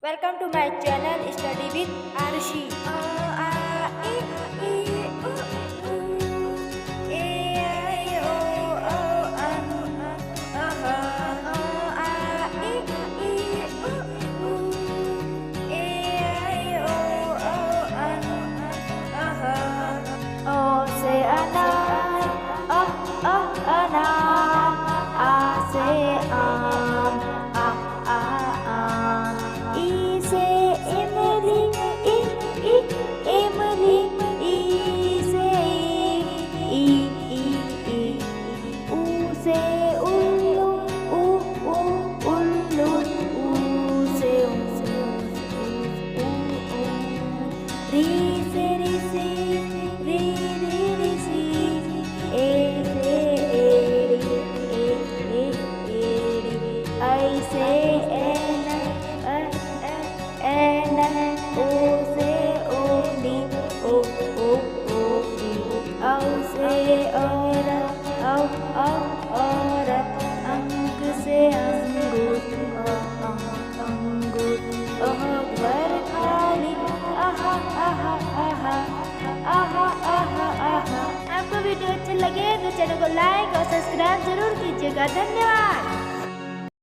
Welcome to my channel Study with Arshi. O say anan, anan, A say E say Emily, Emily, E say E. U say Ullu, Ullu, U say Ri say Ri, Ri say E say I say N, O say Oli, O, O say Ora, Ora, Ang say Angur, Angur, Akbar Kali, aha. आपको video अच्छे लगे तो channel को like और subscribe जरूर कीजिएगा। धन्यवाद।